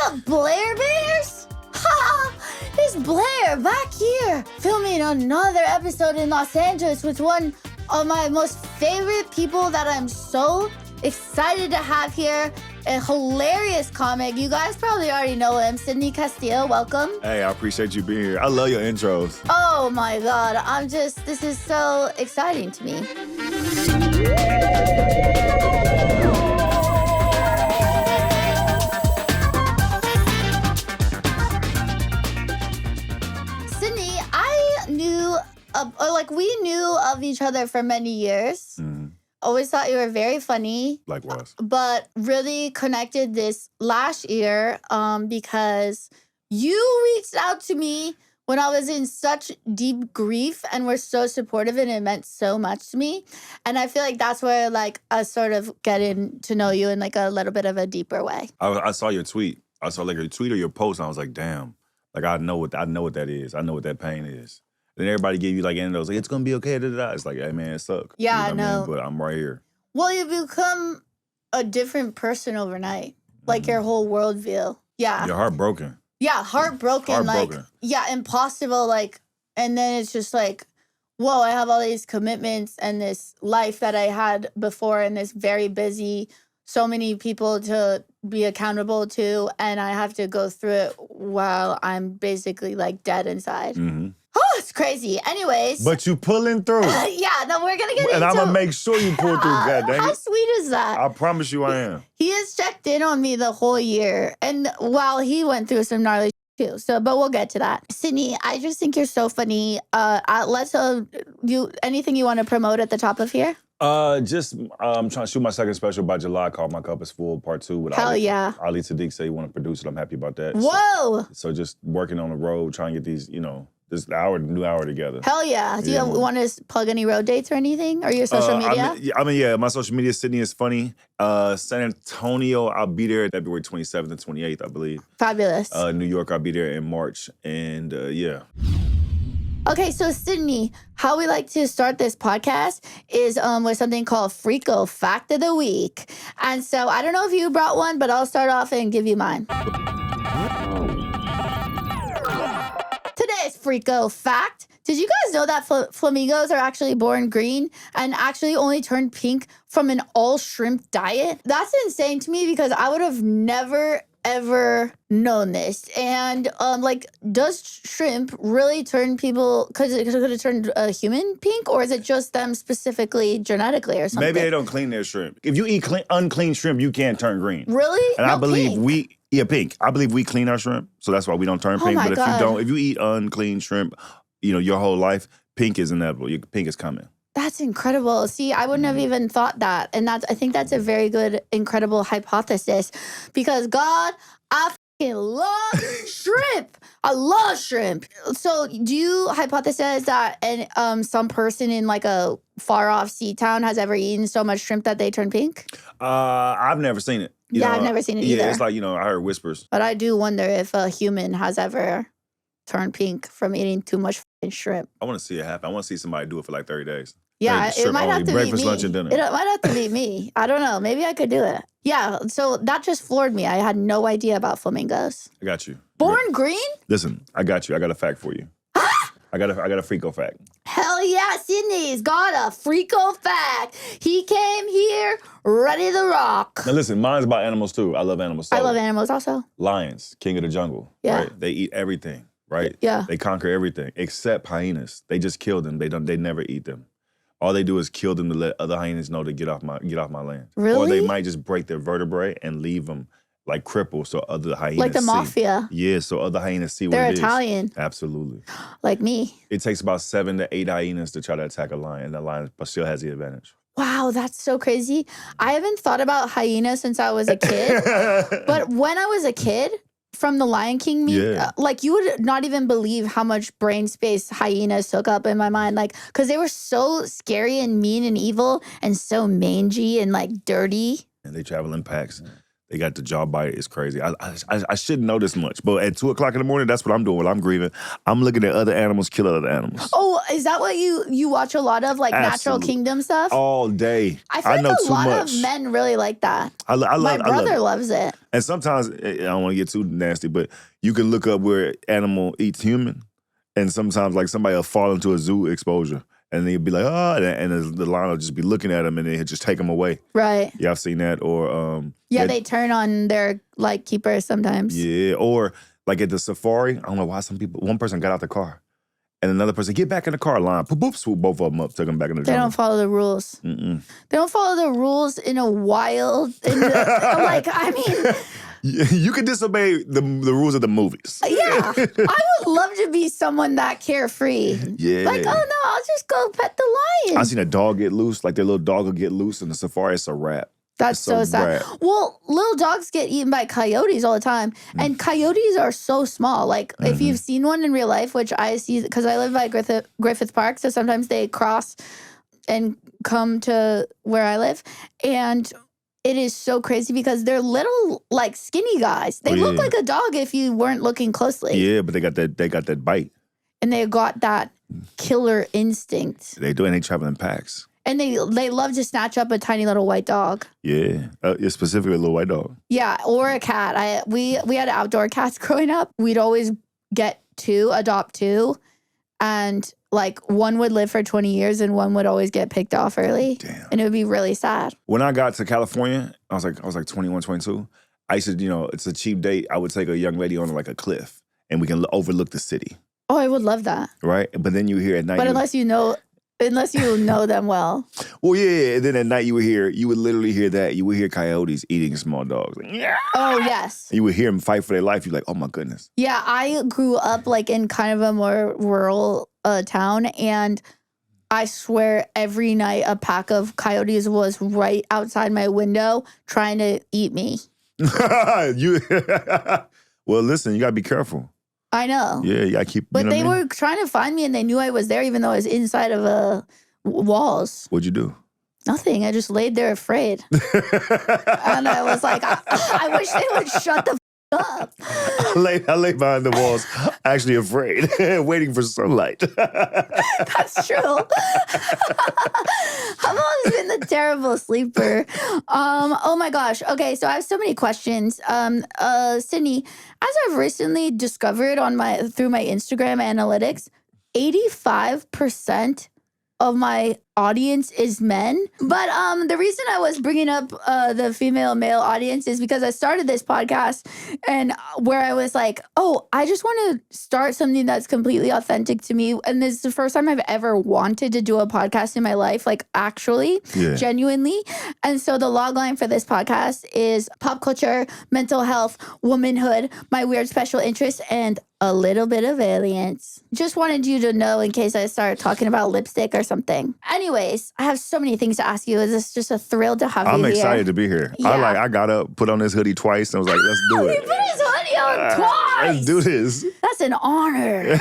up, Blair Bears? Ha! It's Blair back here, filming another episode in Los Angeles with one of my most favorite people that I'm so excited to have here. A hilarious comic. You guys probably already know him. Sydney Castillo, welcome. Hey, I appreciate you being here. I love your intros. Oh my God, this is so exciting to me. Sydney, we knew of each other for many years. Mm. Always thought you were very funny. Likewise. But really connected this last year because you reached out to me when I was in such deep grief and were so supportive, and it meant so much to me. And I feel like that's where I sort of getting to know you in a little bit of a deeper way. I saw your tweet. I saw your tweet or your post, and I was like, damn. I know what that is. I know what that pain is. Then everybody give you antidotes. It's gonna be okay. It's like, hey man, it sucks. Yeah, you know I know. I mean? But I'm right here. Well, you become a different person overnight. Your whole worldview. Yeah. You're heartbroken. Yeah, heartbroken. Impossible. And then it's just whoa, I have all these commitments and this life that I had before, and this very busy, so many people to be accountable to, and I have to go through it while I'm basically dead inside. Mm-hmm. Oh, it's crazy. Anyways. But you pulling through. Yeah, no, we're going to get into it. And I'm going to make sure you pull through, God dang it. How sweet is that? I promise you I am. He has checked in on me the whole year, and while he went through some gnarly too. But we'll get to that. Sydney, I just think you're so funny. Anything you want to promote at the top of here? I'm trying to shoot my second special by July called My Cup is Full Part 2 with Hell Ali. yeah. Ali Sadiq said he want to produce it. I'm happy about that. Whoa. So just working on the road, trying to get these, this new hour together. Hell yeah. Do you want to plug any road dates or anything? Or your social media? My social media, Sydney is funny. San Antonio, I'll be there February 27th and 28th, I believe. Fabulous. New York, I'll be there in March. And yeah. Okay, so Sydney, how we like to start this podcast is with something called Freo Fact of the Week. And so I don't know if you brought one, but I'll start off and give you mine. Today's Freo Fact. Did you guys know that flamingos are actually born green and actually only turn pink from an all-shrimp diet? That's insane to me because I would have never ever known this. And does shrimp really turn people, could it turn a human pink, or is it just them specifically genetically or something? Maybe they don't clean their shrimp. If you eat unclean shrimp, you can't turn green. Really? And no, I believe pink. Pink. I believe we clean our shrimp, so that's why we don't turn pink. My But God. if you eat unclean shrimp, your whole life, pink is inevitable. Pink is coming. That's incredible. See, I wouldn't have even thought that. And I think that's a very good, incredible hypothesis. Because God, I fucking love shrimp. I love shrimp. So do you hypothesize that some person in a far off sea town has ever eaten so much shrimp that they turn pink? I've never seen it. I've never seen it either. Yeah, it's I heard whispers. But I do wonder if a human has ever turned pink from eating too much fucking shrimp. I want to see it happen. I want to see somebody do it for 30 days. Yeah, it might have to breakfast, be me. lunch, and dinner. It might have to be me. I don't know. Maybe I could do it. Yeah, so that just floored me. I had no idea about flamingos. I got you. Born green? Listen, I got you. I got a fact for you. I got a Freo fact. Hell yeah, Sydney's got a Freo fact. He came here ready to rock. Now listen, mine's about animals too. I love animals. I love animals also. Lions, king of the jungle. Yeah. Right? They eat everything, right? Yeah. They conquer everything except hyenas. They just kill them. They never eat them. All they do is kill them to let other hyenas know to get off my land. Really? Or they might just break their vertebrae and leave them crippled so other hyenas Like the see. mafia. Yeah, so other hyenas see what They're it is. Italian. Absolutely. Like me. It takes about 7 to 8 hyenas to try to attack a lion, and the lion still has the advantage. Wow, that's so crazy. I haven't thought about hyenas since I was a kid. But when I was a kid, from the Lion King meme, you would not even believe how much brain space hyenas took up in my mind. Because they were so scary and mean and evil and so mangy and dirty. And they travel in packs. They got the jaw bite. It's crazy. I shouldn't know this much, but at 2 o'clock in the morning, that's what I'm doing when I'm grieving. I'm looking at other animals kill other animals. Oh, is that what you watch a lot of, like Natural Kingdom stuff? All day. I feel know like too a lot much. of men really like that. My brother loves it. And sometimes, I don't want to get too nasty, but you can look up where animal eats human, and sometimes like somebody will fall into a zoo exposure. And they'd be like, oh, and the lion will just be looking at them and they just take them away. Right. Yeah, I've seen that. Or they turn on their like keepers sometimes. Yeah, or like at the safari, I don't know why one person got out the car and another person, get back in the car, lion, boop, boop, swoop both of them up, took them back in the jungle. They don't follow the rules. Mm-mm. They don't follow the rules in a wild, like, I mean... You can disobey the rules of the movies. Yeah. I would love to be someone that carefree. Yeah. Like, oh no, I'll just go pet the lion. I seen a dog get loose, like their little dog will get loose in the safari. It's a wrap. That's so sad. Well, little dogs get eaten by coyotes all the time. And coyotes are so small. Like, if you've seen one in real life, which I see, because I live by Griffith Park, so sometimes they cross and come to where I live. And it is so crazy because they're little, like, skinny guys. They look like a dog if you weren't looking closely. Yeah, but they got that bite. And they got that killer instinct. They do, and they travel in packs. And they love to snatch up a tiny little white dog. Yeah, specifically a little white dog. Yeah, or a cat. We had outdoor cats growing up. We'd always adopt two, and like one would live for 20 years and one would always get picked off early. Damn. And it would be really sad. When I got to California, I was like 21, 22. I used to, it's a cheap date. I would take a young lady on like a cliff and we can overlook the city. Oh, I would love that. Right? But then you hear at night. But unless you know them well. Well, yeah. And then at night you would literally hear that. You would hear coyotes eating small dogs. Like, yeah. Oh, yes. And you would hear them fight for their life. You're like, oh my goodness. Yeah, I grew up like in kind of a more rural town, and I swear every night a pack of coyotes was right outside my window trying to eat me. Well, listen, you gotta be careful. I know. Yeah, you gotta keep. But they were trying to find me, and they knew I was there, even though I was inside of walls. What'd you do? Nothing. I just laid there afraid, and I was like, I wish they would shut the up. I lay behind the walls, actually afraid, waiting for sunlight. That's true. I've always been the terrible sleeper. Oh my gosh. Okay, so I have so many questions. Sydney, as I've recently discovered through my Instagram analytics, 85% of my audience is men. But the reason I was bringing up the female male audience is because I started this podcast and where I was like, oh, I just want to start something that's completely authentic to me. And this is the first time I've ever wanted to do a podcast in my life, like actually, genuinely. And so the log line for this podcast is pop culture, mental health, womanhood, my weird special interests, and a little bit of aliens. Just wanted you to know in case I start talking about lipstick or something. Anyways, I have so many things to ask you. It's just a thrill to have you here. I'm excited to be here. Yeah. I got up, put on this hoodie twice, and I was like, let's do it. You put his hoodie on twice. Let's do this. That's an honor.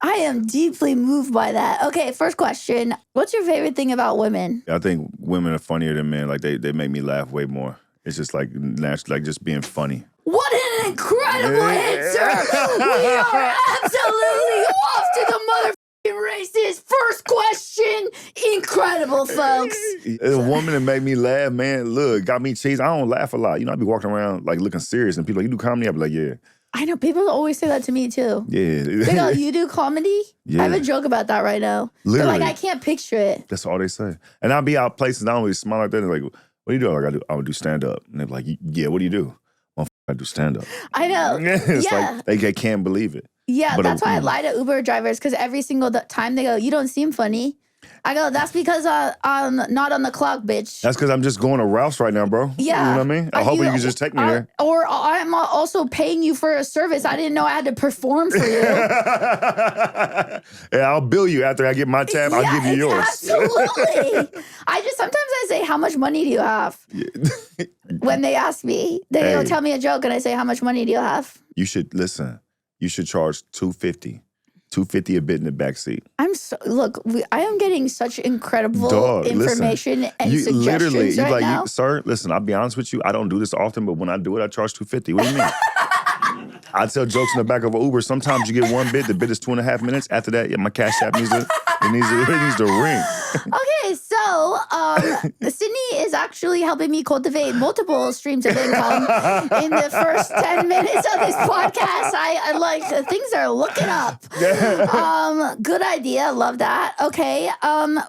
I am deeply moved by that. Okay, first question. What's your favorite thing about women? I think women are funnier than men. Like they make me laugh way more. It's just like natural, like just being funny. What an incredible answer! We are absolutely off to the motherfucking races. First question, incredible, folks. A woman that make me laugh, man. Look, got me cheese. I don't laugh a lot. I be walking around like looking serious, and people like, you do comedy? I be like, yeah. I know people always say that to me too. Yeah. They go, you do comedy? Yeah. I have a joke about that right now. Literally. They're like, I can't picture it. That's all they say. And I'll be out places, I don't really smile like that. They're like, what do you do? Like, I would do stand up. And they're like, yeah, what do you do? I do stand up. I know. It's like they can't believe it. Yeah, but that's why I lie to Uber drivers, because every single time they go, you don't seem funny. I go, that's because I'm not on the clock, bitch. That's because I'm just going to Ralph's right now, bro. Yeah. You know what I mean? I hope you can just take me there. Or I'm also paying you for a service. I didn't know I had to perform for you. Yeah, I'll bill you after I get my tab. I'll give you yours. Absolutely. Sometimes I say, how much money do you have? Yeah. When they ask me, they tell me a joke and I say, how much money do you have? You should, listen, you should charge $250 $250 a bit in the backseat. I am getting such incredible Dog, information and you suggestions literally, you right like, now. sir, listen, I'll be honest with you. I don't do this often, but when I do it, I charge $250. What do you mean? I tell jokes in the back of an Uber. Sometimes you get one bit. The bit is 2.5 minutes. After that, yeah, my Cash App needs to ring. Okay, so Sydney is actually helping me cultivate multiple streams of income in the first 10 minutes of this podcast. I like things are looking up. Good idea. Love that. Okay.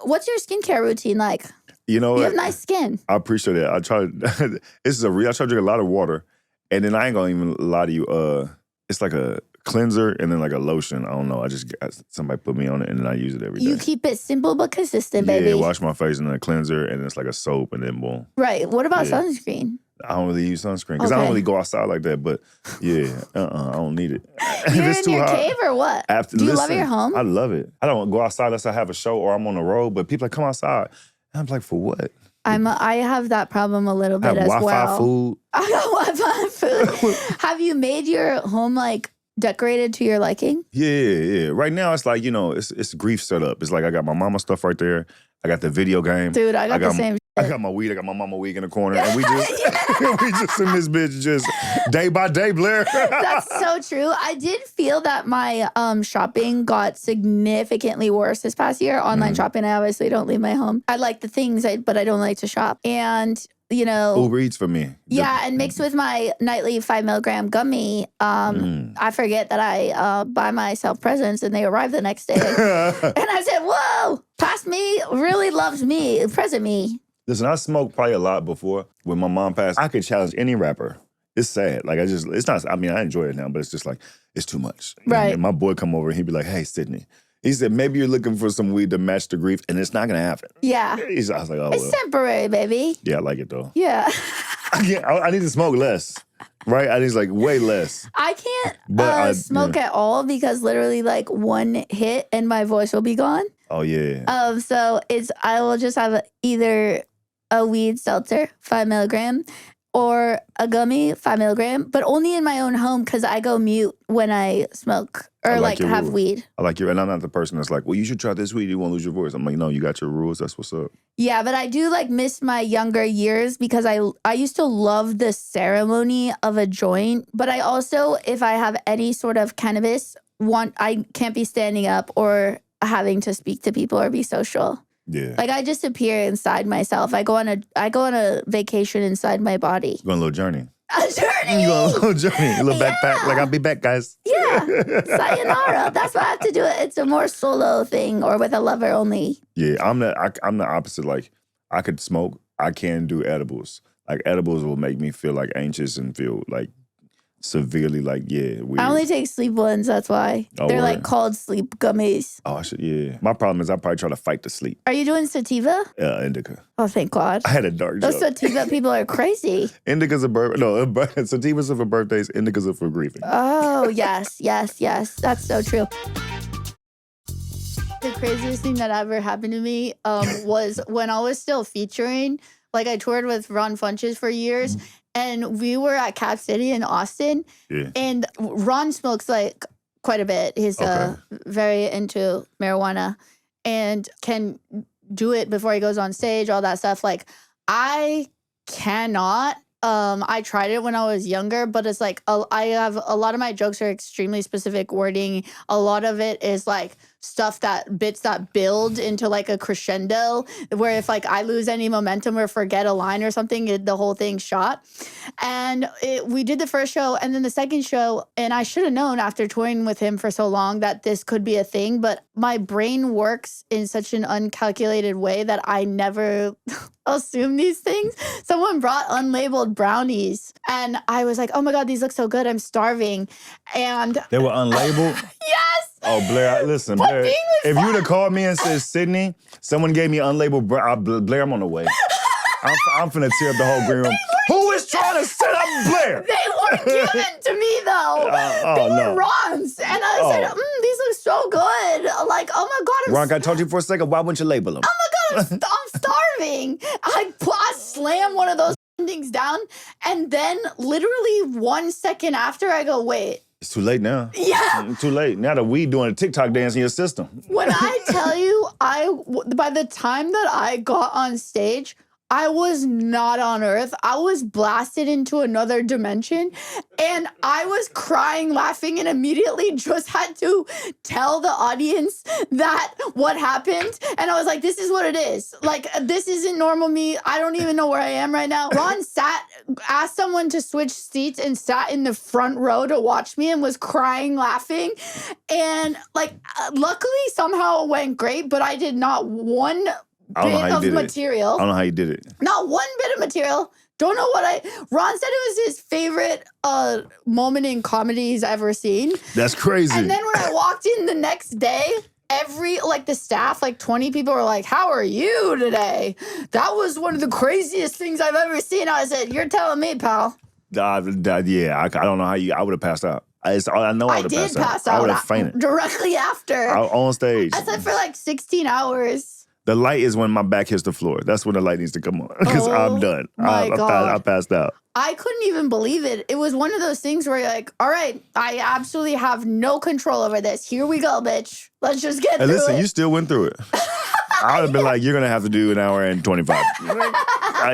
What's your skincare routine like? You know what? You have nice skin. I appreciate it. I try to drink a lot of water. And then I ain't gonna even lie to you. It's like a cleanser and then like a lotion. I don't know. I just got somebody put me on it and then I use it every day. You keep it simple but consistent, baby. Yeah, wash my face and then a cleanser and then it's like a soap and then boom. Right. What about sunscreen? I don't really use sunscreen because I don't really go outside like that. But yeah, I don't need it. You're in your cave or what? Do you love your home? I love it. I don't go outside unless I have a show or I'm on the road. But people like come outside. And I'm like, for what? I have that problem a little bit as well. Wi-Fi food. I got Wi-Fi food. Have you made your home like decorated to your liking? Yeah. Right now it's like, it's grief set up. It's like I got my mama stuff right there. I got the video game. Dude, I got the same I got my weed. I got my mama wig in the corner. And we just we just in this bitch just day by day, Blair. That's so true. I did feel that my shopping got significantly worse this past year. Online shopping, I obviously don't leave my home. I like the things, but I don't like to shop. And Uber Eats for me. Yeah, and mixed with my nightly 5 milligram gummy, I forget that I buy myself presents and they arrive the next day. And I said, whoa, past me really loves me, present me. Listen, I smoked probably a lot before. When my mom passed, I could challenge any rapper. It's sad. Like, it's not, I enjoy it now, but it's just like, it's too much. Right. And my boy come over and he'd be like, hey, Sydney. He said, maybe you're looking for some weed to match the grief, and it's not going to happen. Yeah. I was like, oh, it's temporary, baby. Yeah, I like it, though. Yeah. I need to smoke less, right? I need like way less. I can't smoke at all because literally like one hit and my voice will be gone. Oh, yeah. So I will just have either a weed seltzer, 5 milligram, or a gummy, 5 milligram, but only in my own home because I go mute when I smoke or like have weed. I like and I'm not the person that's like, well, you should try this weed, you won't lose your voice. I'm like, no, you got your rules, that's what's up. Yeah, but I do like miss my younger years because I used to love the ceremony of a joint, but I also, if I have any sort of cannabis, I can't be standing up or having to speak to people or be social. Yeah. Like I disappear inside myself. I go on a vacation inside my body. You go on a little journey. A journey. You go on a little journey. A little backpack. Like, I'll be back, guys. Yeah. Sayonara. That's why I have to do it. It's a more solo thing or with a lover only. Yeah, I'm the opposite. Like, I could smoke. I can do edibles. Like, edibles will make me feel like anxious and feel like severely weird. I only take sleep ones, that's why. Oh, they're word. like called sleep gummies. Oh, I should, yeah. My problem is I probably try to fight the sleep. Are you doing sativa? Indica. Oh, thank God. I had a dark Those joke. sativa people are crazy. Indica's sativas are for birthdays, indicas are for grieving. Oh, yes. That's so true. The craziest thing that ever happened to me was when I was still featuring. Like, I toured with Ron Funches for years, and we were at Cap City in Austin. Yeah. And Ron smokes, like, quite a bit. He's very into marijuana and can do it before he goes on stage, all that stuff. Like, I cannot. I tried it when I was younger, but it's like I have a lot of my jokes are extremely specific wording. A lot of it is like bits that build into like a crescendo where if like I lose any momentum or forget a line or something, the whole thing's shot. And we did the first show and then the second show, and I should have known after touring with him for so long that this could be a thing, but my brain works in such an uncalculated way that I never assume these things. Someone brought unlabeled brownies and I was like, oh my God, these look so good. I'm starving. And they were unlabeled? Yes. Oh, Blair, listen, Blair, if you would have called me and said, Sydney, someone gave me unlabeled Blair, I'm on the way. I'm finna tear up the whole green room. Who is trying to set up Blair? They weren't given to me, though. They were Ron's. And I said, these look so good. Like, oh my God. Ron, can I talk to you for a second? Why wouldn't you label them? Oh my God, I'm starving. I slam one of those things down. And then literally 1 second after, I go, wait. It's too late now. Yeah. Too late. Now that we doing a TikTok dance in your system. When I tell you, by the time that I got on stage, I was not on Earth. I was blasted into another dimension, and I was crying, laughing, and immediately just had to tell the audience that what happened. And I was like, this is what it is. Like, this isn't normal me. I don't even know where I am right now. Ron asked someone to switch seats and sat in the front row to watch me and was crying, laughing. And like, luckily somehow it went great, but I did not one bit of material. I don't know how you did it. Not one bit of material. Don't know Ron said it was his favorite moment in comedy he's ever seen. That's crazy. And then when I walked in the next day, the staff, 20 people were like, how are you today? That was one of the craziest things I've ever seen. I said, you're telling me, pal. Yeah, I don't know how I would have passed out. I know I would have passed out. I would have fainted. Directly after. On stage. I slept for 16 hours. The light is when my back hits the floor. That's when the light needs to come on. Because I'm done. I passed out. I couldn't even believe it. It was one of those things where you're like, all right, I absolutely have no control over this. Here we go, bitch. Let's just get through it. Listen, you still went through it. I would have been like, you're going to have to do an hour and 25.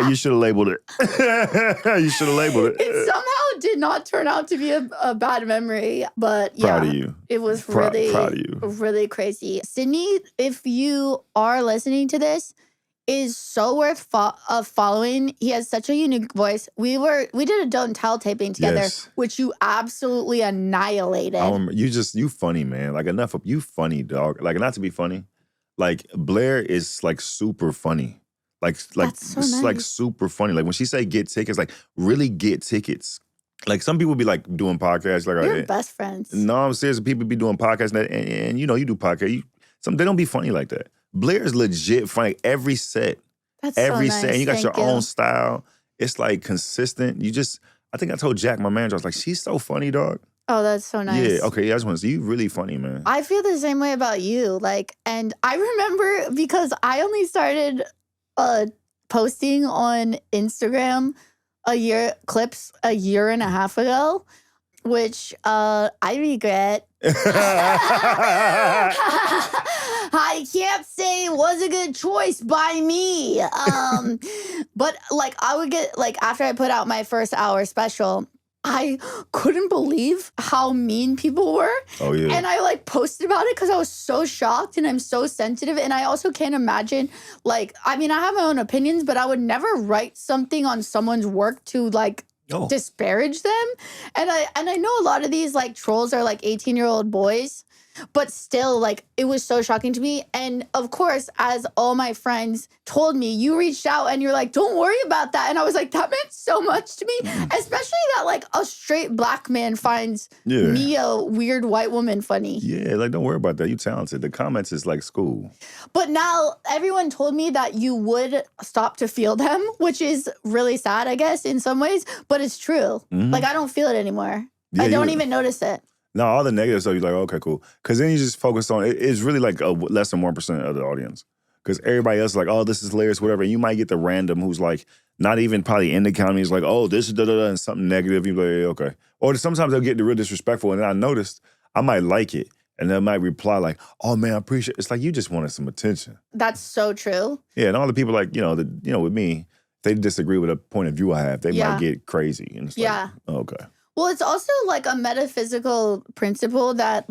You should have labeled it. You should have labeled it. It somehow did not turn out to be a bad memory. But yeah, proud of you. It was proud of you. Really crazy. Sydney, if you are listening to this, is so worth following. He has such a unique voice. We did a Don't Tell taping together, which you absolutely annihilated. You funny, man. Enough of you funny, dog. Not to be funny. Blair is super funny. That's so nice. Super funny. When she say get tickets, really get tickets. Some people be doing podcasts. We're best friends. No, I'm serious. People be doing podcasts and you do podcasts. They don't be funny like that. Blair is legit funny. Every set. That's every so nice. set. And you got Thank your own style. It's consistent. I think I told Jack, my manager, I was like, she's so funny, dog. Oh, that's so nice. Yeah, okay, I just want to say, you really funny, man. I feel the same way about you. And I remember because I only started posting on Instagram clips a year and a half ago, which I regret. I can't say it was a good choice by me. But I would get after I put out my first hour special, I couldn't believe how mean people were. Oh, yeah. And I posted about it because I was so shocked and I'm so sensitive. And I also can't imagine, I have my own opinions, but I would never write something on someone's work to disparage them. And I know a lot of these trolls are 18-year-old boys. But still, it was so shocking to me. And of course, as all my friends told me, you reached out and you're like, don't worry about that. And I was like, that meant so much to me. Especially that a straight black man finds me, a weird white woman, funny. Yeah, don't worry about that. You talented. The comments is school. But now everyone told me that you would stop to feel them, which is really sad, I guess, in some ways. But it's true. Mm-hmm. I don't feel it anymore. Yeah, I don't even notice it. No, all the negative stuff, you're like, okay, cool. Because then you just focus on, it's really less than 1% of the audience. Because everybody else is like, oh, this is hilarious, whatever. And you might get the random who's not even probably in the comedy, is oh, this is da-da-da, and something negative. You're like, yeah, okay. Or sometimes they'll get the real disrespectful. And then I noticed, I might like it. And they might reply oh, man, I appreciate it. It's you just wanted some attention. That's so true. Yeah, and all the people with me, if they disagree with a point of view I have, they might get crazy. And it's okay. Well, it's also a metaphysical principle that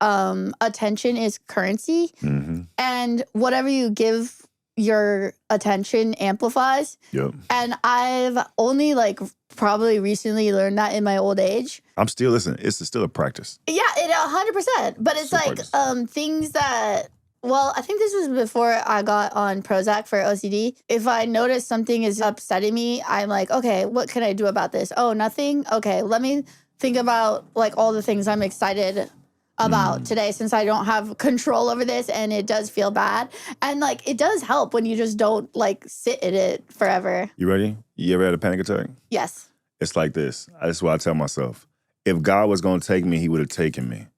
attention is currency. Mm-hmm. And whatever you give your attention amplifies. Yep. And I've only probably recently learned that in my old age. I'm still listening. It's still a practice. Yeah, 100%. But it's things that... Well, I think this was before I got on Prozac for OCD. If I notice something is upsetting me, I'm like, okay, what can I do about this? Oh, nothing? Okay, let me think about all the things I'm excited about today since I don't have control over this and it does feel bad. And it does help when you just don't sit in it forever. You ready? You ever had a panic attack? Yes. It's like this. That's what I tell myself. If God was going to take me, he would have taken me.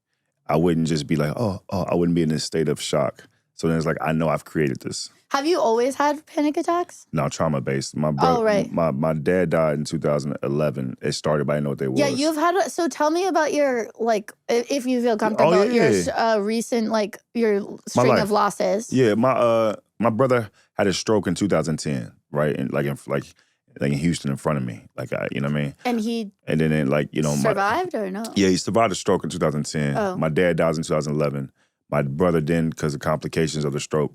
I wouldn't just be I wouldn't be in this state of shock. So then it's like, I know I've created this. Have you always had panic attacks? No, trauma-based. My brother, right. my dad died in 2011. It started, but I didn't know what they was. Yeah, you've had, so tell me about your, like, if you feel comfortable, your recent, like, your string of losses. Yeah, my brother had a stroke in 2010, right? And like in Houston in front of me. Like, you know what I mean? And then like, you know. Survived or no? Yeah, he survived a stroke in 2010. Oh. My dad dies in 2011. My brother then, because of complications of the stroke,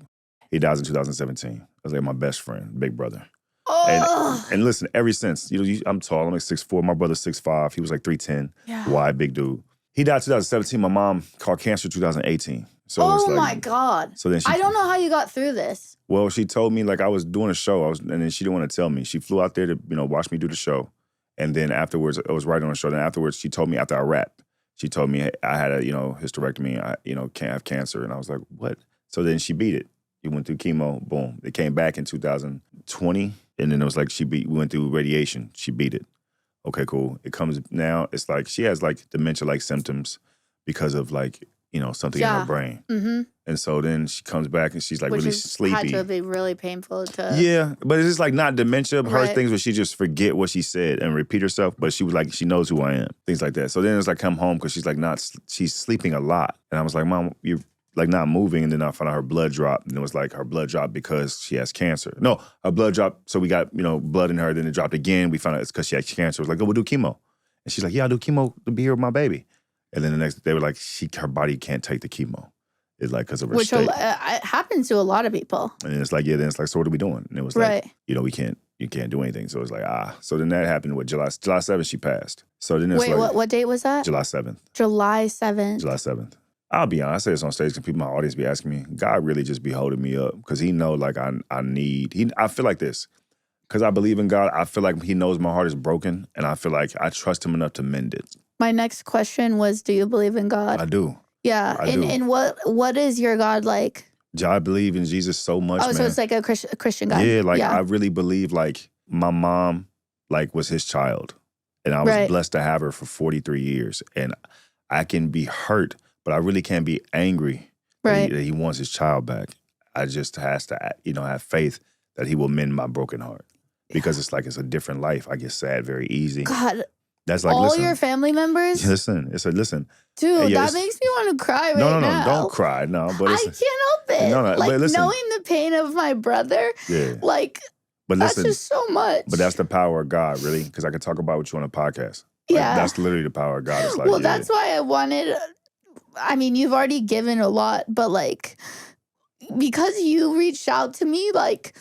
he dies in 2017. I was like my best friend, big brother. Oh. And listen, ever since, you know, I'm tall, I'm like 6'4", my brother's 6'5", he was like 310, wide, big dude. He died 2017, my mom caught cancer 2018. So oh my God. So then I don't know how you got through this. Well, she told me, like, I was doing a show, and then she didn't want to tell me. She flew out there to, you know, watch me do the show. And then afterwards, I was right on the show. Then afterwards, she told me after I rapped, she told me I had a, you know, hysterectomy, I, you know, can't have cancer. And I was like, what? So then she beat it. He went through chemo, boom. It came back in 2020. And then it was like we went through radiation. She beat it. Okay, cool. It comes now, it's like she has like dementia-like symptoms because of like, you know, something in her brain. Mm-hmm. And so then she comes back and she's like really sleepy. Had to be really painful to. Yeah, but it's just like not dementia. Her things where she just forget what she said and repeat herself, but she was like, she knows who I am. Things like that. So then it's like come home because she's like she's sleeping a lot. And I was like, Mom, you're like not moving. And then I found out her blood dropped. And it was like her blood dropped because she has cancer. No, her blood dropped. So we got, you know, blood in her. Then it dropped again. We found out it's because she had cancer. I was like, we'll do chemo. And she's like, yeah, I'll do chemo to be here with my baby. And then the next, they were like, her body can't take the chemo. It's like because of her state. Which it happens to a lot of people. And then it's like, yeah, then it's like, so what are we doing? And it was like, you know, you can't do anything. So it's like, So then that happened with July 7th, she passed. So then it's wait, like. what date was that? July 7th. July 7th. July 7th. I'll be honest, I say this on stage because people in my audience be asking me, God really just be holding me up because he know like I feel like this. Because I believe in God, I feel like he knows my heart is broken and I feel like I trust him enough to mend it. My next question was, do you believe in God? I do. Yeah. And what is your God like? I believe in Jesus so much, man. So it's like a Christian God. Yeah, like I really believe like my mom like was his child. And I was blessed to have her for 43 years. And I can be hurt, but I really can't be angry that he wants his child back. I just has to, you know, have faith that he will mend my broken heart. Because it's like it's a different life. I get sad very easy. God. That's like, all your family members? Listen. Dude, that makes me want to cry right now. No, don't cry. No, but I can't help it. No, like, but listen. Knowing the pain of my brother, like, but that's just so much. But that's the power of God, really, because I can talk about what you on a podcast. Like, that's literally the power of God. It's like, that's why I wanted, I mean, you've already given a lot, but like, because you reached out to me, like,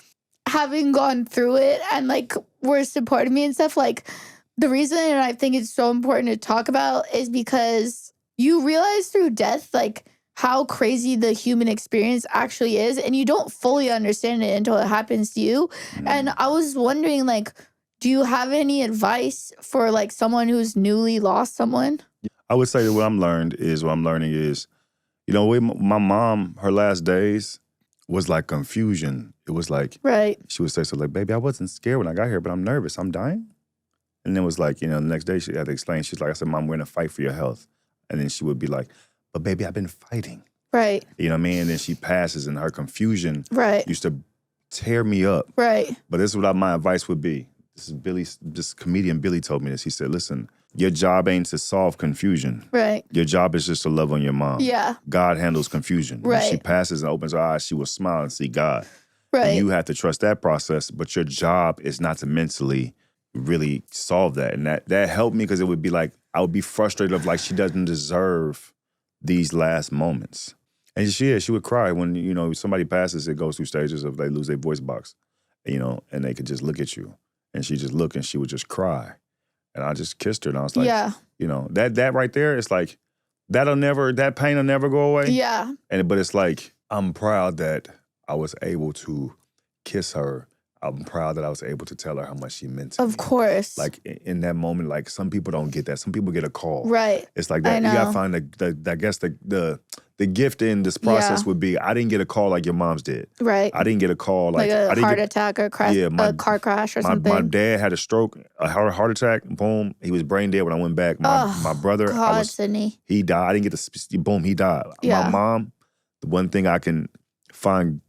having gone through it and like, were supporting me and stuff, like, the reason I think it's so important to talk about is because you realize through death, like, how crazy the human experience actually is, and you don't fully understand it until it happens to you. And I was wondering, like, do you have any advice for, like, someone who's newly lost someone? I would say that what I'm learning is, you know, my mom, her last days was like confusion. It was like, she would say, so like, baby, I wasn't scared when I got here, but I'm nervous. I'm dying. And then it was like, you know, the next day she had to explain. She's like, I said, Mom, we're in a fight for your health. And then she would be like, but baby, I've been fighting. Right. You know what I mean? And then she passes and her confusion used to tear me up. Right. But this is what my advice would be. This comedian Billy told me this. He said, listen, your job ain't to solve confusion. Right. Your job is just to love on your mom. Yeah. God handles confusion. Right. When she passes and opens her eyes, she will smile and see God. Right. And you have to trust that process, but your job is not to mentally really solve that. And that helped me because it would be like, I would be frustrated of like, she doesn't deserve these last moments. And she would cry when, you know, somebody passes, it goes through stages of they lose their voice box, you know, and they could just look at you. And she just look and she would just cry. And I just kissed her and I was like, you know, that right there, it's like, that pain will never go away. Yeah. But it's like, I'm proud that I was able to kiss her. I'm proud that I was able to tell her how much she meant to me. Of course. Like, in that moment, like, some people don't get that. Some people get a call. Right. It's like that. You gotta find the gift in this process would be, I didn't get a call like your mom's did. Right. I didn't get a call like a heart attack or a car crash or something. My dad had a stroke, a heart attack, boom. He was brain dead when I went back. My brother, Sydney. he died. I didn't get to, boom, he died. Yeah. My mom, the one thing I can find,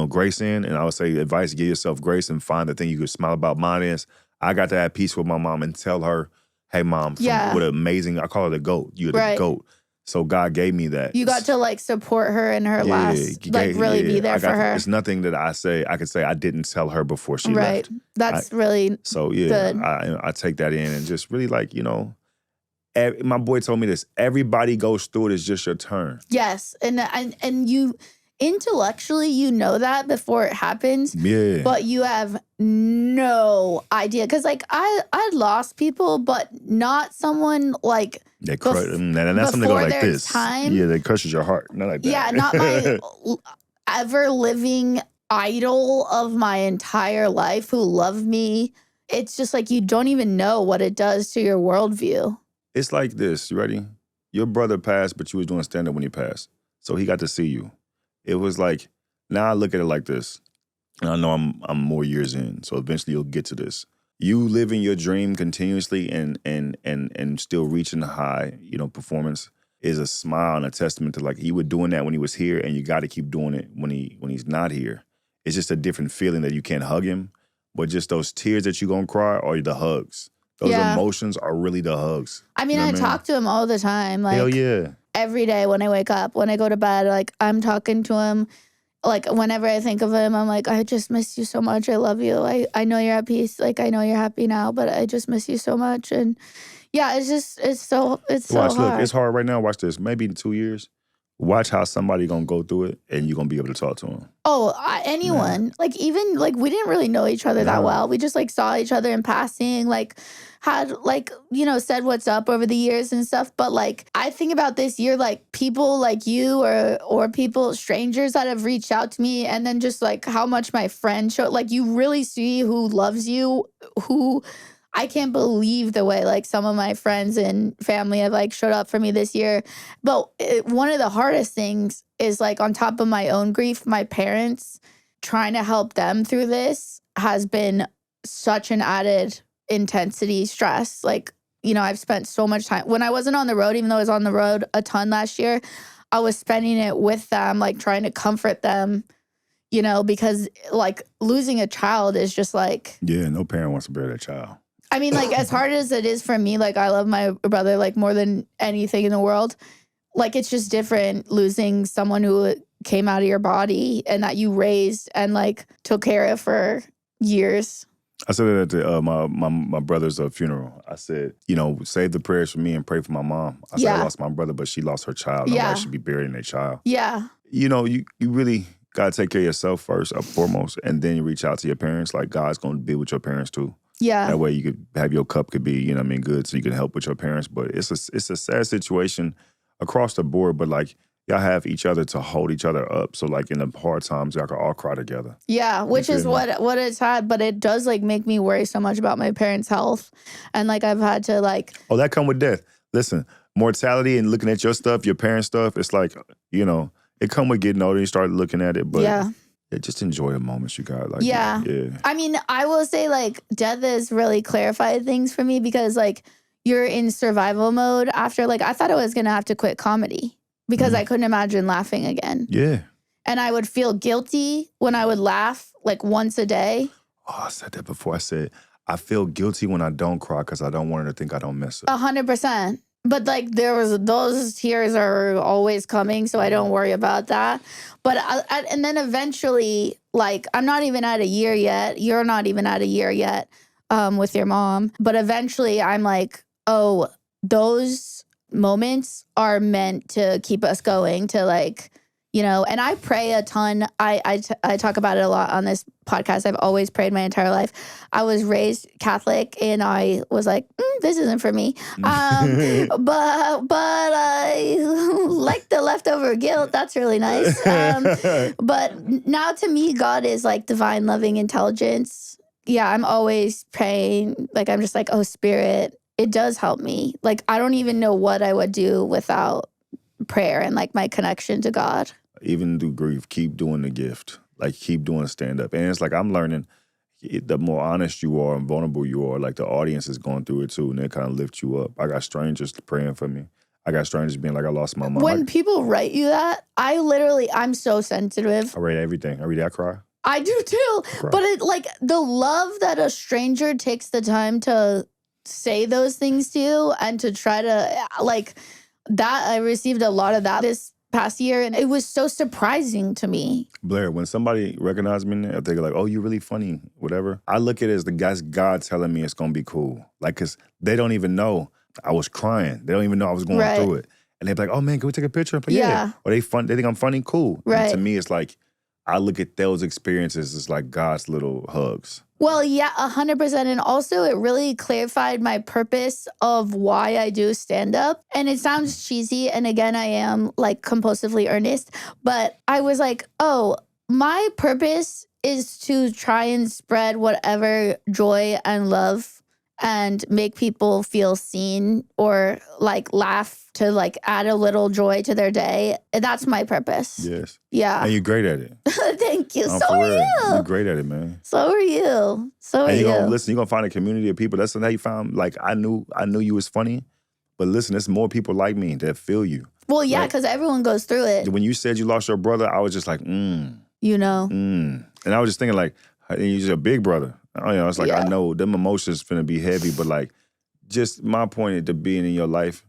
grace in. And I would say advice, give yourself grace and find the thing you could smile about. Mine is I got to have peace with my mom and tell her, hey, Mom, what an amazing, I call her the GOAT. You're the GOAT. So God gave me that. You got to like support her in her last, like really be there for her. It's nothing that I could say I didn't tell her before she left. That's really good. I take that in and just really like, my boy told me this, everybody goes through it, it's just your turn. Yes. And you intellectually, you know that before it happens. Yeah. But you have no idea. Because like I lost people, but not someone like and that's something that goes like this. Time. Yeah, that crushes your heart. Not like that. Yeah, not my ever living idol of my entire life who loved me. It's just like you don't even know what it does to your worldview. It's like this. You ready? Your brother passed, but you was doing stand-up when he passed. So he got to see you. It was like, now I look at it like this. And I know I'm more years in, so eventually you'll get to this. You living your dream continuously and still reaching the high, performance is a smile and a testament to like he was doing that when he was here, and you got to keep doing it when he's not here. It's just a different feeling that you can't hug him, but just those tears that you're gonna cry are the hugs. Those emotions are really the hugs. I mean, I talk to him all the time. Like, hell yeah. Every day when I wake up, when I go to bed, like I'm talking to him. Like whenever I think of him, I'm like, I just miss you so much. I love you. I know you're at peace. Like I know you're happy now, but I just miss you so much. And yeah, it's so hard. Look, it's hard right now. Watch this. Maybe in 2 years, watch how somebody gonna go through it, and you're gonna be able to talk to them. Oh, anyone. Like even like we didn't really know each other that well. We just like saw each other in passing. Like had like, said what's up over the years and stuff. But like, I think about this year, like people like you or people, strangers that have reached out to me, and then just like how much my friend showed, like you really see who loves you, who I can't believe the way like some of my friends and family have like showed up for me this year. But one of the hardest things is like on top of my own grief, my parents trying to help them through this has been such an added intensity stress. Like, I've spent so much time when I wasn't on the road, even though I was on the road a ton last year, I was spending it with them, like trying to comfort them, because like losing a child is just like. Yeah, no parent wants to bear that child. I mean, like as hard as it is for me, like I love my brother like more than anything in the world. Like it's just different losing someone who came out of your body and that you raised and like took care of for years. I said it at my brother's funeral. I said, save the prayers for me and pray for my mom. I said I lost my brother, but she lost her child. Nobody should be burying their child. Yeah. You really got to take care of yourself first, up foremost, and then you reach out to your parents. Like God's going to be with your parents too. Yeah. That way you could have your cup could be, good, so you can help with your parents. But it's a sad situation across the board, but like y'all have each other to hold each other up. So like in the hard times, y'all can all cry together. Yeah, which is what it's had, but it does like make me worry so much about my parents' health. And like I've had to like. Oh, that come with death. Listen, mortality and looking at your stuff, your parents' stuff, it's like, it come with getting older. You start looking at it, but just enjoy the moments you got. Like, yeah. I mean, I will say like death has really clarified things for me because like you're in survival mode after like I thought I was going to have to quit comedy because I couldn't imagine laughing again. Yeah. And I would feel guilty when I would laugh like once a day. Oh, I said that before. I said, I feel guilty when I don't cry because I don't want her to think I don't miss her. 100%. But like those tears are always coming, so I don't worry about that. But and then eventually, like I'm not even at a year yet. You're not even at a year yet with your mom. But eventually, I'm like, oh, those moments are meant to keep us going. To like, and I pray a ton. I talk about it a lot on this podcast. I've always prayed my entire life. I was raised Catholic, and I was like, this isn't for me. But I like the leftover guilt. That's really nice. But now to me, God is like divine, loving intelligence. Yeah, I'm always praying. Like I'm just like, oh, Spirit, it does help me. Like I don't even know what I would do without prayer and like my connection to God. Even through grief, keep doing the gift. Like keep doing stand-up. And it's like I'm learning the more honest you are and vulnerable you are, like the audience is going through it too, and they kind of lift you up. I got strangers praying for me. I got strangers being like, I lost my mom. When people write you that, I'm so sensitive. I read everything. Every day I cry. I do too. But it like the love that a stranger takes the time to say those things to you and to try to like that. I received a lot of that this past year, and it was so surprising to me. Blair, when somebody recognizes me, if they're like, "Oh, you're really funny," whatever, I look at it as the guy's God telling me it's gonna be cool. Like, cause they don't even know I was crying. They don't even know I was going through it, and they're like, "Oh man, can we take a picture?" I'm like, yeah. Or they think I'm funny, cool. Right. And to me, it's like I look at those experiences as like God's little hugs. Well, yeah, 100%. And also it really clarified my purpose of why I do stand up. And it sounds cheesy. And again, I am like compulsively earnest. But I was like, oh, my purpose is to try and spread whatever joy and love and make people feel seen or like laugh to like add a little joy to their day. That's my purpose. Yes. Yeah. And you're great at it. Thank you. For So are real. you. You're great at it, man. So are you. So are and you. You're gonna find a community of people. That's how you found, like, I knew you was funny, but listen, there's more people like me that feel you. Well, yeah, because everyone goes through it. When you said you lost your brother, I was just like, You know? And I was just thinking like, you're just a big brother. It's like, I know them emotions finna be heavy, but like, just my point to being in your life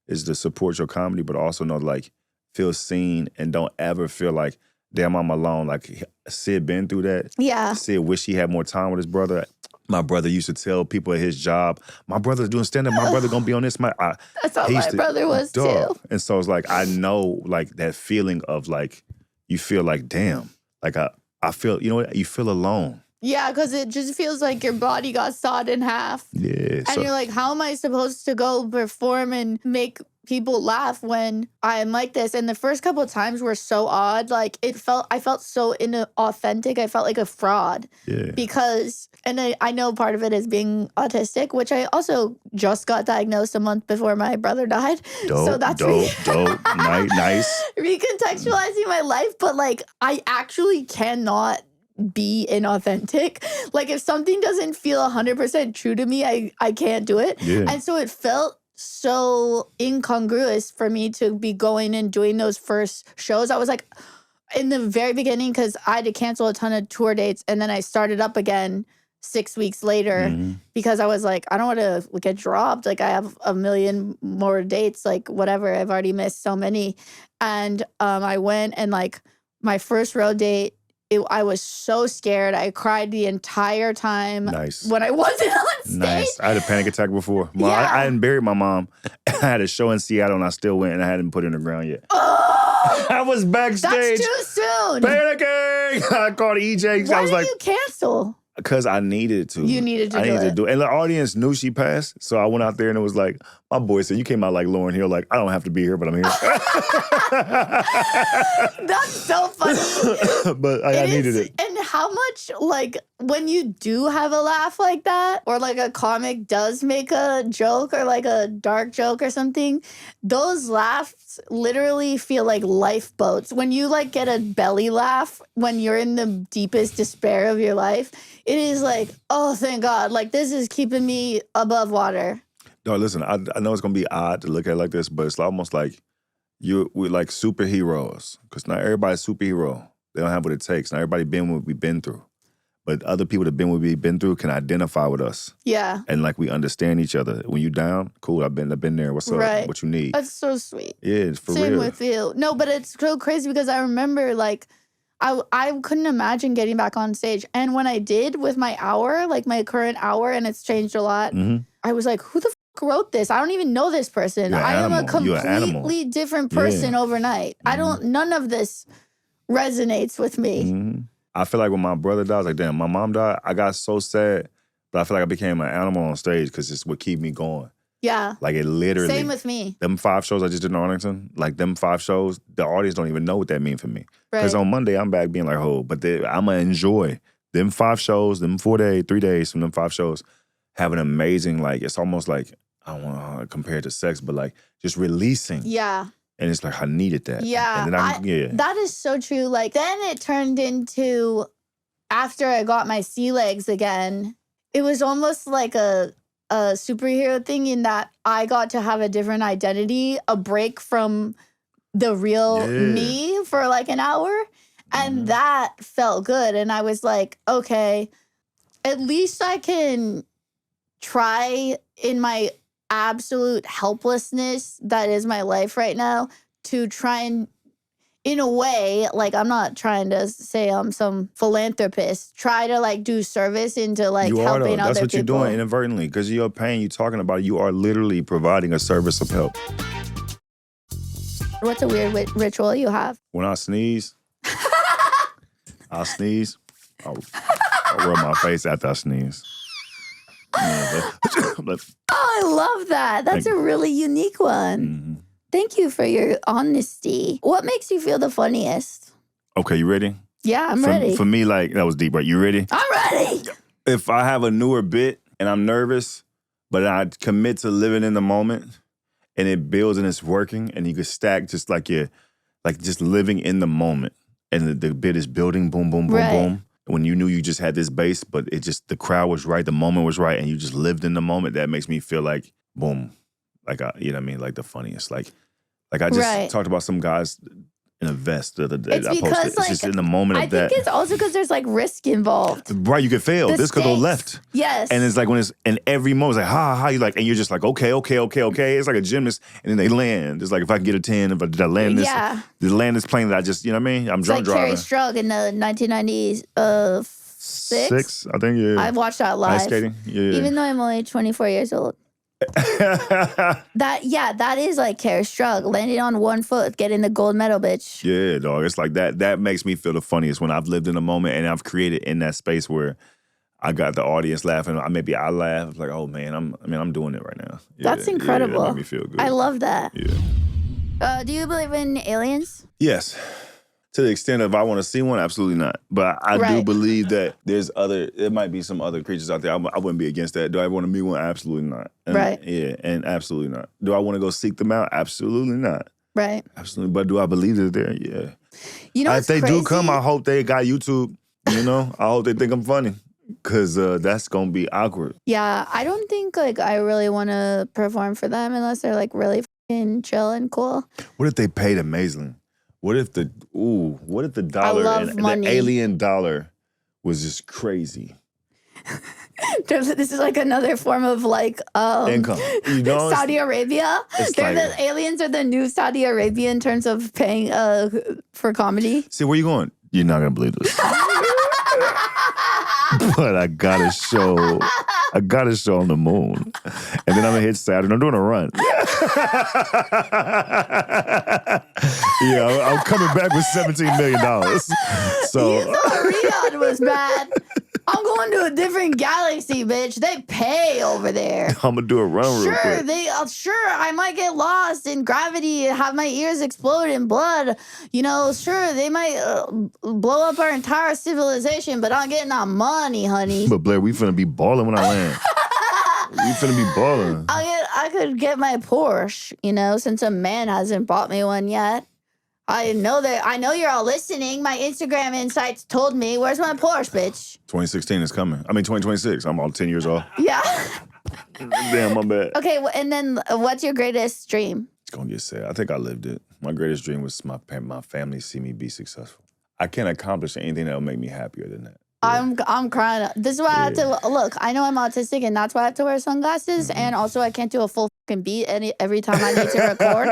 is to support your comedy, but also know, like, feel seen and don't ever feel like, damn, I'm alone. Like, Sid been through that. Yeah. Sid wish he had more time with his brother. My brother used to tell people at his job, my brother's doing stand-up, my brother gonna be on this. That's how my brother was too. And so it's like, I know, like, that feeling of like, you feel like, damn, like I feel, you know what, you feel alone. Yeah, because it just feels like your body got sawed in half. Yeah. And you're like, how am I supposed to go perform and make people laugh when I'm like this? And the first couple of times were so odd. Like I felt so inauthentic. I felt like a fraud. Yeah. Because, and I know part of it is being autistic, which I also just got diagnosed a month before my brother died. Dope, so that's dope, nice. Recontextualizing my life, but like I actually cannot be inauthentic. Like if something doesn't feel 100% true to me, I can't do it. Yeah. And so it felt so incongruous for me to be going and doing those first shows. I was like, in the very beginning, because I had to cancel a ton of tour dates, and then I started up again 6 weeks later because I was like, I don't want to get dropped. Like I have a million more dates, like whatever. I've already missed so many. And I went, and like my first road date, I was so scared. I cried the entire time. Nice. When I wasn't on stage. Nice. I had a panic attack before. I hadn't buried my mom. I had a show in Seattle and I still went, and I hadn't put it in the ground yet. Oh, I was backstage. that's too soon. Panicking. I called EJ. Why I was did like, you cancel? Because I needed to. You needed to I do needed it. to do it. And the audience knew she passed. So I went out there and it was like, my boy said, you came out like Lauryn Hill, like, I don't have to be here, but I'm here. That's so funny. But I needed it. And how much, like, when you do have a laugh like that, or like a comic does make a joke or like a dark joke or something, those laughs literally feel like lifeboats. When you like get a belly laugh when you're in the deepest despair of your life, it is like, oh, thank God. Like, this is keeping me above water. No, listen, I know it's going to be odd to look at it like this, but it's almost like we're like superheroes. Because not everybody's superhero. They don't have what it takes. Not everybody been what we've been through. But other people that been what we've been through can identify with us. Yeah. And like we understand each other. When you down, cool, I've been there. What's up? Right. What you need? That's so sweet. Yeah, it's for Same real. with you. No, but it's so crazy because I remember like I couldn't imagine getting back on stage. And when I did with my hour, like my current hour, and it's changed a lot, I was like, who the f wrote this? I don't even know this person. I am a completely different person overnight. None of this resonates with me. I feel like when my brother died, I was like, damn, my mom died, I got so sad, but I feel like I became an animal on stage because it's what keep me going. Yeah. Like it literally. Same with me. Them 5 shows I just did in Arlington, like them 5 shows, the audience don't even know what that mean for me. Because on Monday, I'm back being like, oh, but I'm going to enjoy them 5 shows, them 3 days from them 5 shows, have an amazing, like, it's almost like, I don't want to compare it to sex, but like just releasing. Yeah. And it's like, I needed that. Yeah. And then that is so true. Like, then it turned into, after I got my sea legs again, it was almost like a a superhero thing in that I got to have a different identity, a break from the real me for like an hour. And that felt good. And I was like, okay, at least I can try in my absolute helplessness that is my life right now to try and, in a way, like I'm not trying to say I'm some philanthropist, try to like do service into like you helping are, though. other That's what people. you're doing inadvertently because your pain you're talking about, you are literally providing a service of help. What's a weird ritual you have? When I sneeze, I'll sneeze. I'll rub my face after I sneeze. Oh, I love that. That's a really unique one. Thank you for your honesty. What makes you feel the funniest? Okay, you ready? Yeah, I'm ready. For me, like, that was deep, right? You ready? I'm ready. If I have a newer bit and I'm nervous, but I commit to living in the moment and it builds and it's working and you can stack just like just living in the moment and the bit is building, boom, boom, boom, boom. When you knew you just had this base, but the crowd was right, the moment was right, and you just lived in the moment, that makes me feel like, boom, like, you know what I mean? Like the funniest. Like I just talked about some guys in a vest the other day. It's because, it's just in the moment of that. I think it's also because there's like risk involved. Right, you could fail. This could go left. Yes. And it's like when it's in every moment, it's like, ha, you like, and you're just like, okay. It's like a gymnast, and then they dland. It's like, if I can get a 10, if I land this, land this plane that I just, you know what I mean? I'm drunk driving. It's like Carrie Strug in the 1990s, six, I think, yeah. I watched that live. Ice skating, yeah. Even though I'm only 24 years old. that is like Carrie Strug, landing on one foot, getting the gold medal, bitch. Yeah, dog. It's like that makes me feel the funniest when I've lived in a moment and I've created in that space where I got the audience laughing. Maybe I laugh. It's like, oh man, I'm doing it right now. Yeah, that's incredible. That made me feel good. I love that. Yeah. Do you believe in aliens? Yes. To the extent of I want to see one, absolutely not. But I do believe that there might be some other creatures out there. I wouldn't be against that. Do I want to meet one? Absolutely not. And, yeah, and absolutely not. Do I want to go seek them out? Absolutely not. Right. Absolutely. But do I believe they're there? Yeah. You know, if they do come, I hope they got YouTube. You know, I hope they think I'm funny. Because that's going to be awkward. Yeah, I don't think like I really want to perform for them unless they're like really fucking chill and cool. What if they paid amazingly? What if the dollar and the alien dollar was just crazy? This is like another form of like income. You know, Saudi Arabia. The aliens are the new Saudi Arabia in terms of paying for comedy. See, where you going? You're not gonna believe this. But I got a show on the moon. And then I'm gonna hit Saturn. I'm doing a run. Yeah, I'm coming back with $17 million. So you thought Riyadh was bad. I'm going to a different galaxy, bitch. They pay over there. I'm gonna do a run real quick. Sure, I might get lost in gravity and have my ears explode in blood. You know, sure, they might blow up our entire civilization, but I'm getting that money, honey. But Blair, we finna be balling when I land. We finna be balling. I could get my Porsche, you know, since a man hasn't bought me one yet. I know you're all listening. My Instagram insights told me. Where's my Porsche, bitch? 2016 is coming. 2026. I'm all 10 years old. Yeah. Damn, my bad. Okay, and then what's your greatest dream? It's gonna get sad. I think I lived it. My greatest dream was my family see me be successful. I can't accomplish anything that'll make me happier than that. I'm crying. This is why I have to look. I know I'm autistic, and that's why I have to wear sunglasses. And also, I can't do a full fucking beat every time I need to record.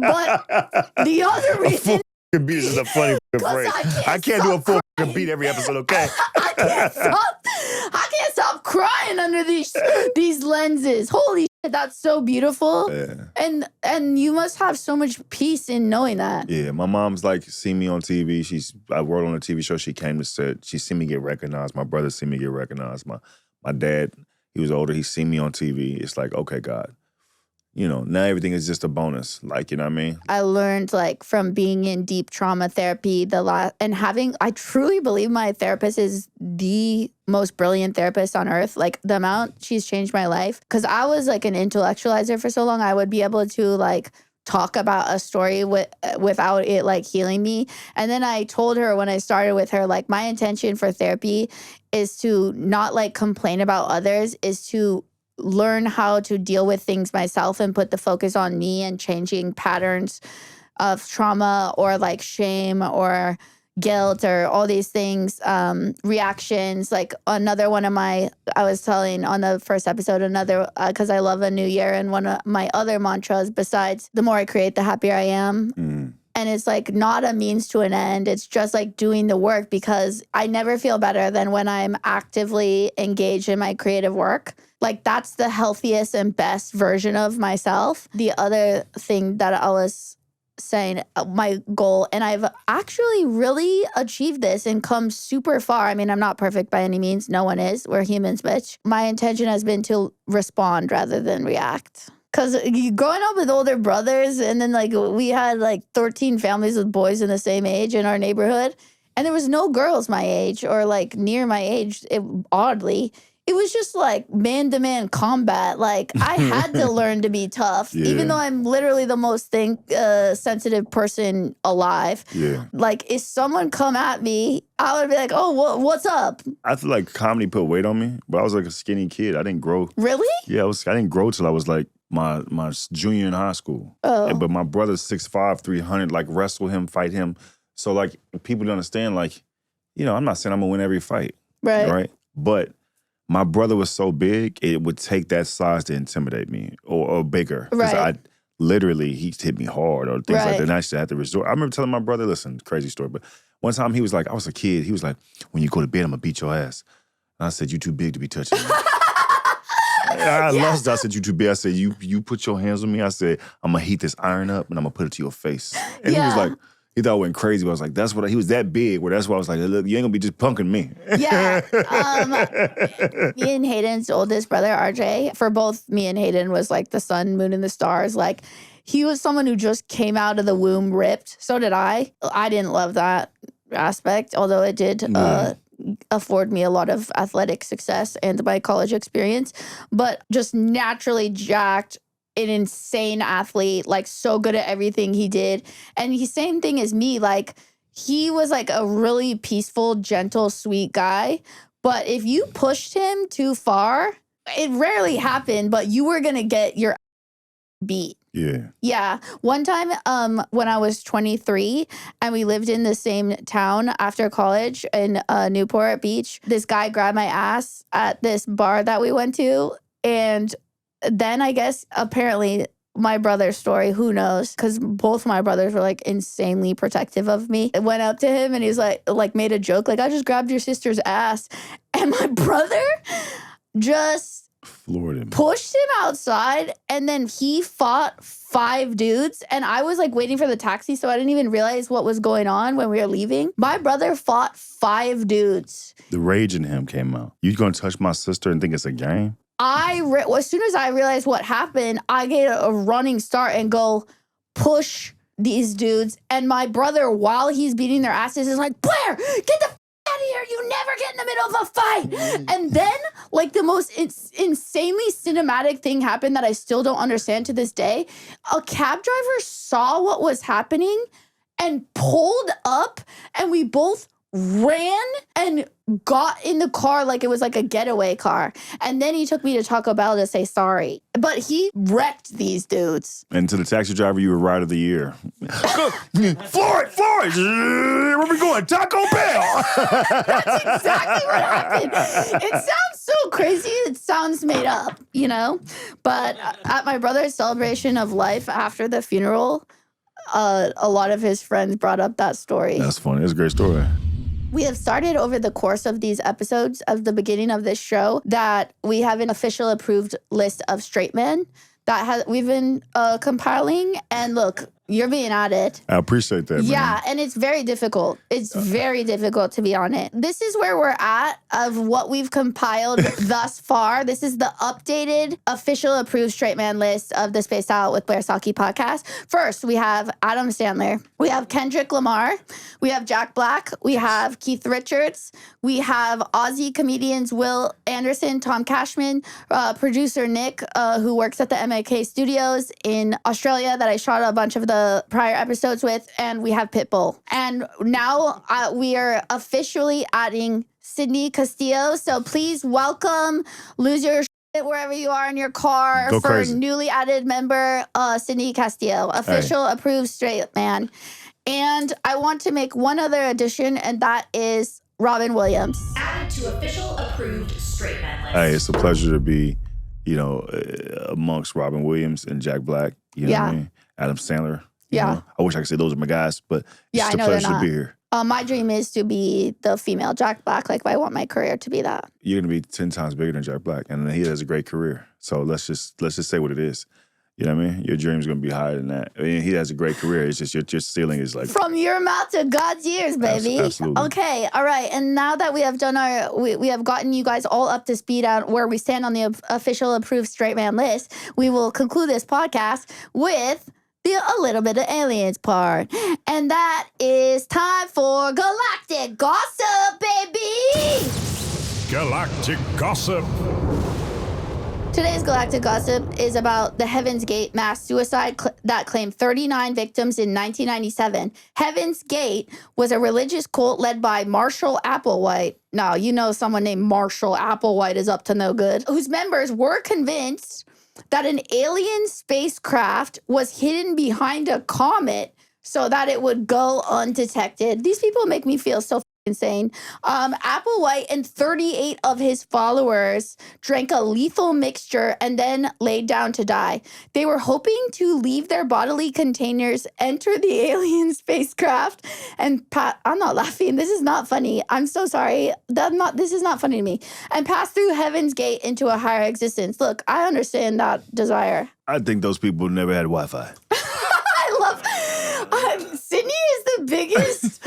But the other reason, a beat is a funny phrase. I can't do a full beat every episode. Okay. I can't stop crying under these lenses. Holy shit, that's so beautiful. Yeah. And you must have so much peace in knowing that. Yeah, my mom's like seen me on TV. I worked on a TV show. She came to set. She seen me get recognized. My brother seen me get recognized. My dad, he was older. He seen me on TV. It's like, okay, God. You know, now everything is just a bonus. Like, you know what I mean? I learned like from being in deep trauma therapy I truly believe my therapist is the most brilliant therapist on earth. Like the amount she's changed my life. Cause I was like an intellectualizer for so long. I would be able to like talk about a story without it like healing me. And then I told her when I started with her, like my intention for therapy is to not like complain about others, is to learn how to deal with things myself and put the focus on me and changing patterns of trauma or like shame or guilt or all these things, reactions. Like another one of I was telling on the first episode, because I love a new year, and one of my other mantras besides the more I create, the happier I am. And it's like not a means to an end. It's just like doing the work, because I never feel better than when I'm actively engaged in my creative work. Like that's the healthiest and best version of myself. The other thing that I was saying, my goal, and I've actually really achieved this and come super far. I mean, I'm not perfect by any means. No one is. We're humans, bitch. My intention has been to respond rather than react. Because growing up with older brothers, and then like we had like 13 families with boys in the same age in our neighborhood, and there was no girls my age or like near my age, oddly. It was just like man-to-man combat. Like I had to learn to be tough, even though I'm literally the most sensitive person alive. Yeah. Like if someone come at me, I would be like, oh, what's up? I feel like comedy put weight on me, but I was like a skinny kid. I didn't grow. Really? Yeah, I didn't grow till I was like my junior in high school. Oh. But my brother's 6'5", 300, like wrestle him, fight him. So like people don't understand, like, you know, I'm not saying I'm gonna win every fight. Right? But my brother was so big, it would take that size to intimidate me or bigger. Because he hit me hard or things like that. And I actually had to resort. I remember telling my brother, listen, crazy story, but one time he was like, I was a kid. He was like, when you go to bed, I'm gonna beat your ass. And I said, you too big to be touching me. I lost. I said, you too big. I said, you put your hands on me. I said, I'm gonna heat this iron up and I'm gonna put it to your face. And he was like, he thought I went crazy. But I was like, he was that big. Where that's why I was like, look, you ain't gonna be just punking me. Yeah. Me and Hayden's oldest brother, RJ, for both me and Hayden was like the sun, moon, and the stars. Like he was someone who just came out of the womb ripped. So did I. I didn't love that aspect, although it did afford me a lot of athletic success and my college experience. But just naturally jacked, an insane athlete, like so good at everything he did. And he same thing as me, like he was like a really peaceful, gentle, sweet guy. But if you pushed him too far, it rarely happened, but you were gonna get your beat. Yeah. One time when I was 23 and we lived in the same town after college in Newport Beach, this guy grabbed my ass at this bar that we went to. And then I guess apparently my brother's story, who knows, because both my brothers were like insanely protective of me. I went up to him and he's like made a joke, like, I just grabbed your sister's ass. And my brother just floored him, pushed him outside, and then he fought 5 dudes. And I was like waiting for the taxi, so I didn't even realize what was going on when we were leaving. My brother fought 5 dudes. The rage in him came out. You gonna touch my sister and think it's a game? As soon as I realized what happened, I get a running start and go push these dudes. And my brother, while he's beating their asses, is like, Blair, get the out of here. You never get in the middle of a fight. And then, like, the most insanely cinematic thing happened that I still don't understand to this day. A cab driver saw what was happening and pulled up, and we both ran and got in the car like it was like a getaway car. And then he took me to Taco Bell to say sorry. But he wrecked these dudes. And to the taxi driver, you were Ride of the Year. Floyd! Where we going? Taco Bell! That's exactly what happened. It sounds so crazy. It sounds made up, you know? But at my brother's celebration of life after the funeral, a lot of his friends brought up that story. That's funny. It's a great story. We have started over the course of these episodes of the beginning of this show that we have an official approved list of straight men that we've been compiling. And look, you're being at it. I appreciate that, man. Yeah, and it's very difficult. It's very difficult to be on it. This is where we're at of what we've compiled thus far. This is the updated, official approved straight man list of the Spaced Out with Blair Socci podcast. First, we have Adam Sandler. We have Kendrick Lamar. We have Jack Black. We have Keith Richards. We have Aussie comedians Will Anderson, Tom Cashman, producer Nick, who works at the MAK studios in Australia that I shot a bunch of the prior episodes with, and we have Pitbull. And now we are officially adding Sydney Castillo. So please welcome Lose Your wherever you are in your car Go for crazy. newly added member Sydney Castillo, official approved straight man. And I want to make one other addition, and that is Robin Williams. Added to official approved straight man list. Hey, it's a pleasure to be, amongst Robin Williams and Jack Black. You know what I mean? Adam Sandler. You know? I wish I could say those are my guys, but it's just a pleasure to be here. My dream is to be the female Jack Black. Like, I want my career to be that. You're gonna be 10 times bigger than Jack Black, and he has a great career. So let's just say what it is. You know what I mean? Your dream's gonna be higher than that. I mean, he has a great career. It's just your ceiling is like from your mouth to God's ears, baby. Absolutely. Okay, all right. And now that we have done we have gotten you guys all up to speed on where we stand on the official approved straight man list, we will conclude this podcast with a little bit of aliens part. And that is time for Galactic Gossip, baby! Galactic Gossip. Today's Galactic Gossip is about the Heaven's Gate mass suicide that claimed 39 victims in 1997. Heaven's Gate was a religious cult led by Marshall Applewhite. Now, you know someone named Marshall Applewhite is up to no good. Whose members were convinced that an alien spacecraft was hidden behind a comet so that it would go undetected. These people make me feel so insane. Applewhite and 38 of his followers drank a lethal mixture and then laid down to die. They were hoping to leave their bodily containers, enter the alien spacecraft, and I'm not laughing. This is not funny. I'm so sorry. This is not funny to me. And pass through Heaven's Gate into a higher existence. Look, I understand that desire. I think those people never had Wi-Fi. I love Sydney is the biggest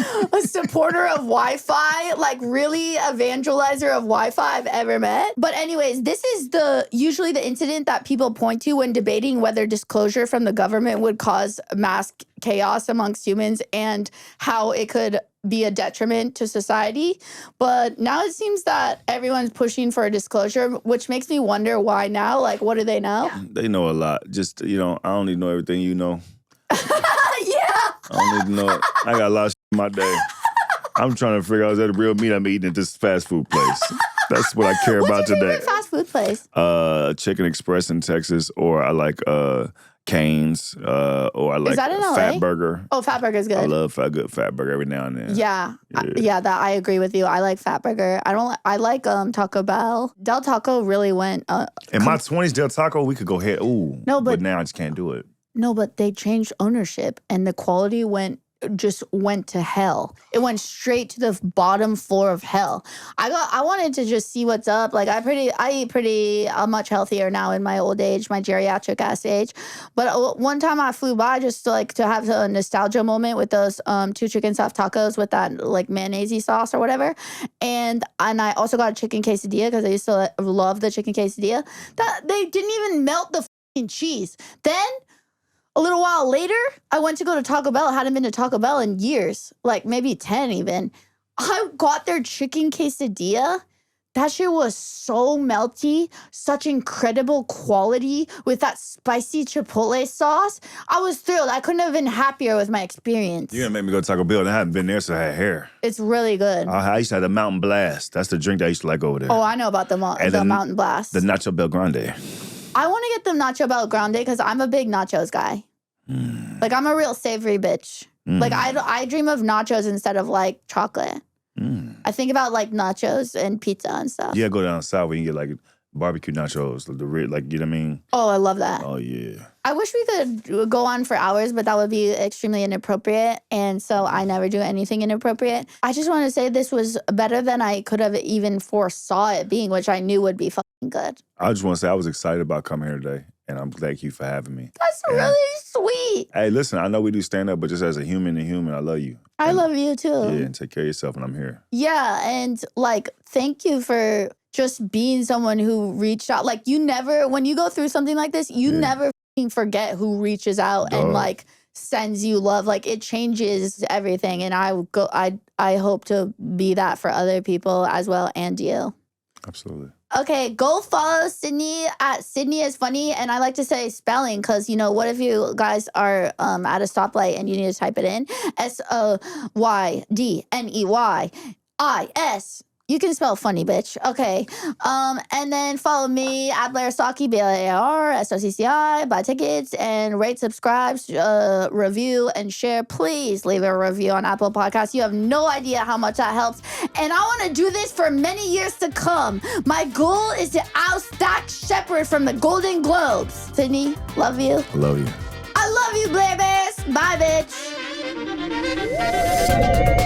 supporter of Wi-Fi, like really evangelizer of Wi-Fi I've ever met. But anyways, this is usually the incident that people point to when debating whether disclosure from the government would cause mass chaos amongst humans and how it could be a detriment to society. But now it seems that everyone's pushing for a disclosure, which makes me wonder why now. Like, what do they know? They know a lot. Just, I don't need to know everything you know. Yeah. I don't need to know it. I got a lot of shit in my day. I'm trying to figure out, is that a real meat I'm eating at this fast food place? That's what I care about today. What's your favorite fast food place? Chicken Express in Texas, or I like Cane's, or I like Is that in LA? Fat Burger. Oh, Fat Burger's good. I love a good Fat Burger every now and then. Yeah. That I agree with you. I like Fat Burger. I like Taco Bell. Del Taco really went. In my 20s, Del Taco, we could go ahead. Ooh. No, but now I just can't do it. No, but they changed ownership and the quality went to hell. It went straight to the bottom floor of hell. I wanted to just see what's up. Like I eat pretty much healthier now in my old age, my geriatric ass age. But one time I flew by just to have a nostalgia moment with those 2 chicken soft tacos with that like mayonnaise sauce or whatever. And I also got a chicken quesadilla because I used to love the chicken quesadilla. That they didn't even melt the fucking cheese. Then a little while later, I went to go to Taco Bell. I hadn't been to Taco Bell in years, like maybe 10 even. I got their chicken quesadilla. That shit was so melty, such incredible quality with that spicy chipotle sauce. I was thrilled. I couldn't have been happier with my experience. You're going to make me go to Taco Bell, and I haven't been there since I had hair. It's really good. I used to have the Mountain Blast. That's the drink that I used to like over there. Oh, I know about the Mountain Blast. The Nacho Bel Grande. I want to get the Nacho Bel Grande because I'm a big nachos guy. Like, I'm a real savory bitch. Like, I dream of nachos instead of, like, chocolate. I think about, like, nachos and pizza and stuff. Yeah, go down south where you can get, like, barbecue nachos. Like, you know what I mean? Oh, I love that. Oh, yeah. I wish we could go on for hours, but that would be extremely inappropriate. And so I never do anything inappropriate. I just want to say this was better than I could have even foresaw it being, which I knew would be fucking good. I just want to say I was excited about coming here today. And I'm thank you for having me. That's really sweet. Hey, listen, I know we do stand up, but just as a human to human, I love you. I love you too. Yeah, and take care of yourself, and I'm here. Yeah, and like, thank you for just being someone who reached out. Like, you never, when you go through something like this, you never forget who reaches out and like sends you love. Like, it changes everything. And I hope to be that for other people as well, and you. Absolutely. Okay, go follow Sydney at Sydney is Funny. And I like to say spelling because, what if you guys are at a stoplight and you need to type it in? SOYDNEYIS. You can spell funny, bitch. Okay. And then follow me at Blair Socci, BLAIR, buy tickets, and rate, subscribe, review, and share. Please leave a review on Apple Podcasts. You have no idea how much that helps. And I want to do this for many years to come. My goal is to oust Dax Shepard from the Golden Globes. Sydney, love you. I love you. I love you, Blair Bears. Bye, bitch.